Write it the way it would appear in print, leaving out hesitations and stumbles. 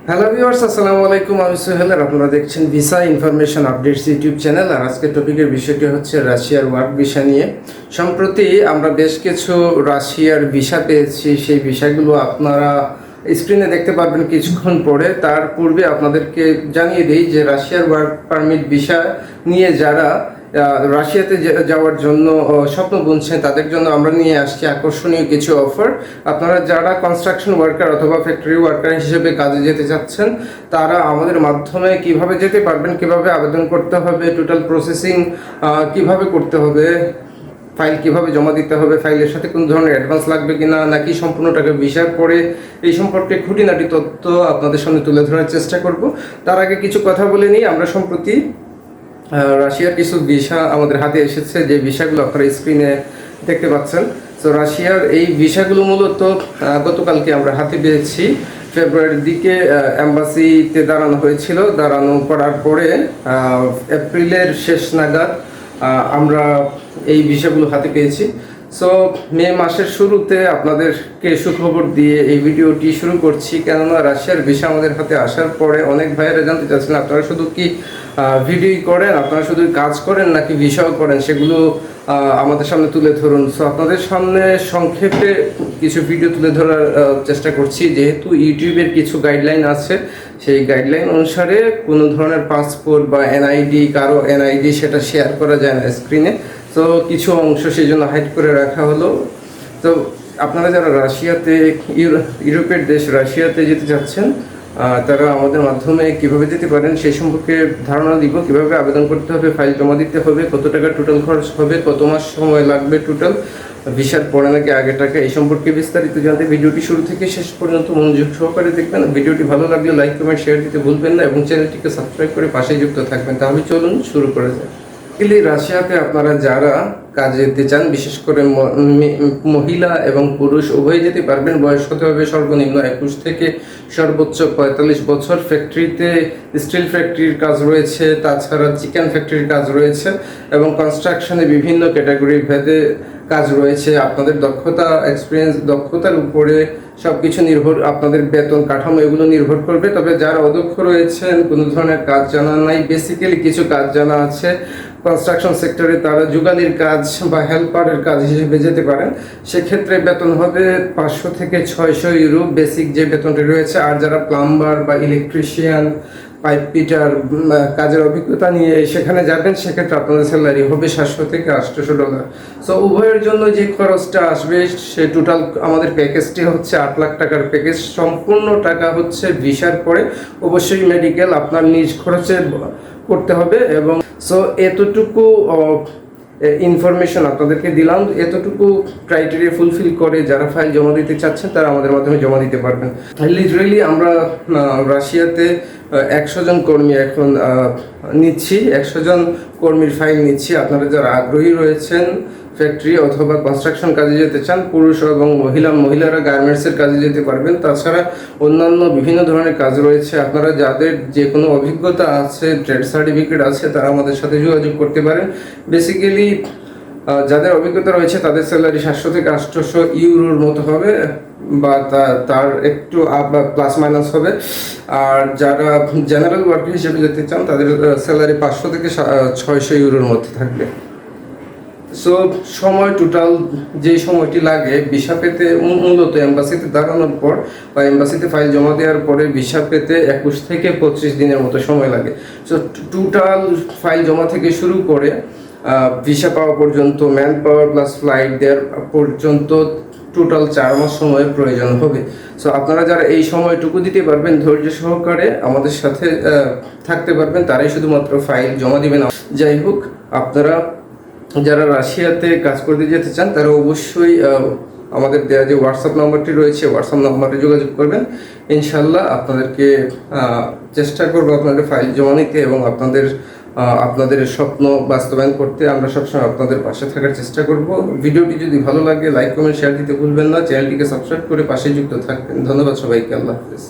Hello viewers, আসসালামু আলাইকুম। আমি সোহেল আর আপনারা দেখছেন visa information updates YouTube channel. আর আজকের টপিকের বিষয়টি হচ্ছে রাশিয়ার ওয়ার্ক ভিসা নিয়ে। সম্প্রতি আমরা বেশ কিছু রাশিয়ার ভিসা পেয়েছি, সেই ভিসাগুলো আপনারা স্ক্রিনে দেখতে পারবেন কিছুক্ষণ পরে। তার পূর্বে আপনাদেরকে জানিয়ে দিই যে রাশিয়ার ওয়ার্ক পারমিট ভিসা নিয়ে যারা রাশিয়াতে যাওয়ার জন্য স্বপ্ন বুনছেন তাদের জন্য আমরা নিয়ে আসছি আকর্ষণীয় কিছু অফার। আপনারা যারা কনস্ট্রাকশন ওয়ার্কার অথবা ফ্যাক্টরি ওয়ার্কার হিসেবে কাজে যেতে চাচ্ছেন তারা আমাদের মাধ্যমে কিভাবে যেতে পারবেন, কিভাবে আবেদন করতে হবে, টোটাল প্রসেসিং কিভাবে করতে হবে, ফাইল কিভাবে জমা দিতে হবে, ফাইলের সাথে কোন ধরনের অ্যাডভান্স লাগবে কিনা, নাকি সম্পূর্ণ টাকা ভিসার পরে, এই সম্পর্কে খুঁটিনাটি তথ্য আপনাদের সামনে তুলে ধরার চেষ্টা করব। তার আগে কিছু কথা বলে নিই। আমরা সম্প্রতি রাশিয়ার কিছু ভিসা আমাদের হাতে এসেছে, যে ভিসাগুলো আপনারা স্ক্রিনে দেখতে পাচ্ছেন। তো রাশিয়ার এই ভিসাগুলো মূলত গতকালকে আমরা হাতে পেয়েছি। ফেব্রুয়ারির দিকে অ্যাম্বাসিতে দাঁড়ানো হয়েছিল, দাঁড়ানো করার পরে এপ্রিলের শেষ নাগাদ আমরা এই ভিসাগুলো হাতে পেয়েছি। সো মে মাসের শুরুতে আপনাদেরকে সুখবর দিয়ে এই ভিডিওটি শুরু করছি, কেননা রাশিয়ার ভিসা আমাদের হাতে আসার পরে অনেক ভাইয়েরা জানতে চাচ্ছেন আপনারা শুধু কি ভিডিও করেন, আপনারা শুধু কাজ করেন নাকি ভিসাও করেন, সেগুলো আমাদের সামনে তুলে ধরুন। সো আপনাদের সামনে সংক্ষেপে কিছু ভিডিও তুলে ধরার চেষ্টা করছি। যেহেতু ইউটিউবের কিছু গাইডলাইন আছে, সেই গাইডলাইন অনুসারে কোনো ধরনের পাসপোর্ট বা এনআইডি, কারো এনআইডি সেটা শেয়ার করা যায় না স্ক্রিনে। তো কিছু অংশ সেই জন্য হাইড করে রাখা হলো। তো আপনারা যারা রাশিয়াতে, ইউরোপের দেশ রাশিয়াতে যেতে চাচ্ছেন তারা আমাদের মাধ্যমে কিভাবে যেতে পারেন সেই সম্পর্কে ধারণা দিব। কিভাবে আবেদন করতে হবে, ফাইল জমা দিতে হবে, কত টাকা টোটাল খরচ হবে, কত মাস সময় লাগবে টোটাল ভিসার পরে নাকি আগে টাকা, এই সম্পর্কে বিস্তারিত জানতে ভিডিওটি শুরু থেকে শেষ পর্যন্ত মনোযোগ সহকারে দেখবেন। ভিডিওটি ভালো লাগলে লাইক, কমেন্ট, শেয়ার দিতে ভুলবেন না এবং চ্যানেলটিকে সাবস্ক্রাইব করে পাশে যুক্ত থাকবেন। তাহলে চলুন শুরু করা যায়। রাশিয়াতে আপনারা যারা কাজে যেতে চান, বিশেষ করে মহিলা এবং পুরুষ উভয় যেতে পারবেন। বয়স হতে হবে সর্বনিম্ন 21 থেকে সর্বোচ্চ 45 বছর। ফ্যাক্টরিতে স্টিল ফ্যাক্টরির কাজ রয়েছে, তাছাড়া চিকেন ফ্যাক্টরির কাজ রয়েছে এবং কনস্ট্রাকশনে বিভিন্ন ক্যাটাগরি ভেদে কাজ রয়েছে। আপনাদের দক্ষতা, এক্সপিরিয়েন্স, দক্ষতার উপরে সব কিছু নির্ভর, আপনাদের বেতন কাঠামো এগুলো নির্ভর করবে। তবে যারা অদক্ষ রয়েছেন, কোনো ধরনের কাজ জানা নাই, বেসিক্যালি কিছু কাজ জানা আছে কনস্ট্রাকশন সেক্টরে, তারা যুগালির কাজ বা হেল্পারের কাজ হিসেবে যেতে পারেন। সেক্ষেত্রে বেতন হবে 500 থেকে 600 ইউরো, বেসিক যে বেতনটি রয়েছে। আর যারা প্লাম্বার বা ইলেকট্রিশিয়ান, পাইপ পিটার কাজের অভিজ্ঞতা নিয়ে সেখানে যাবেন, সেক্ষেত্রে আপনাদের স্যালারি হবে 700 থেকে 800 ডলার। সো উভয়ের জন্য যে খরচটা আসবে সে টোটাল আমাদের প্যাকেজটি হচ্ছে 8 লাখ টাকার প্যাকেজ। সম্পূর্ণ টাকা হচ্ছে ভিসার পরে, অবশ্যই মেডিকেল আপনার নিজ খরচে করতে হবে। এবং সো এতটুকু ইনফরমেশন আপনাদেরকে দিলাম। এতটুকু ক্রাইটেরিয়া ফুলফিল করে যারা ফাইল জমা দিতে চাচ্ছেন তারা আমাদের মাধ্যমে জমা দিতে পারবেন। লিটারেলি আমরা রাশিয়াতে 100 জন কর্মী এখন নিচ্ছি, 100 জন কর্মীর ফাইল নিচ্ছি। আপনারা যারা আগ্রহী রয়েছেন, ফ্যাক্টরি অথবা কনস্ট্রাকশন কাজে যেতে চান, পুরুষ এবং মহিলারা গার্মেন্টসের কাজে যেতে পারবেন। তাছাড়া অন্যান্য বিভিন্ন ধরনের কাজ রয়েছে। আপনারা যাদের যে কোনো অভিজ্ঞতা আছে, ট্রেড সার্টিফিকেট আছে, তারা আমাদের সাথে যোগাযোগ করতে পারেন। বেসিক্যালি যাদের অভিজ্ঞতা রয়েছে তাদের স্যালারি 700 থেকে 800 ইউরোর মতো হবে, বা তার একটু আপ বা প্লাস মাইনাস হবে। আর যারা জেনারেল ওয়ার্কার হিসেবে যেতে চান তাদের স্যালারি 500 থেকে 600 ইউরোর মধ্যে থাকবে। সো সময় টোটাল যে সময়টি লাগে ভিসা পেতে, মূলত এম্বাসিতে দাঁড়ানোর পর বা এম্বাসিতে ফাইল জমা দেওয়ার পরে ভিসা পেতে 21 থেকে 25 দিনের মতো সময় লাগে। সো টোটাল ফাইল জমা থেকে শুরু করে ভিসা পাওয়া পর্যন্ত, ম্যান পাওয়ার প্লাস ফ্লাইট দেওয়ার পর্যন্ত টোটাল 4 মাস সময়ের প্রয়োজন হবে। সো আপনারা যারা এই সময়টুকু দিতে পারবেন, ধৈর্য সহকারে আমাদের সাথে থাকতে পারবেন, তারাই শুধুমাত্র ফাইল জমা দিবেন। যাই হোক, আপনারা যারা রাশিয়াতে কাজ করতে যেতে চান তারা অবশ্যই আমাদের দেওয়া যে হোয়াটসঅ্যাপ নাম্বারটি রয়েছে, হোয়াটসঅ্যাপ নাম্বারে যোগাযোগ করবেন। ইনশাল্লাহ আপনাদেরকে চেষ্টা করবো আপনাদের ফাইল জমা নিতে এবং আপনাদের স্বপ্ন বাস্তবায়ন করতে আমরা সবসময় আপনাদের পাশে থাকার চেষ্টা করব। ভিডিওটি যদি ভালো লাগে লাইক, কমেন্ট, শেয়ার দিতে ভুলবেন না। চ্যানেলটিকে সাবস্ক্রাইব করে পাশে যুক্ত থাকবেন। ধন্যবাদ সবাইকে। আল্লাহ হাফেজ।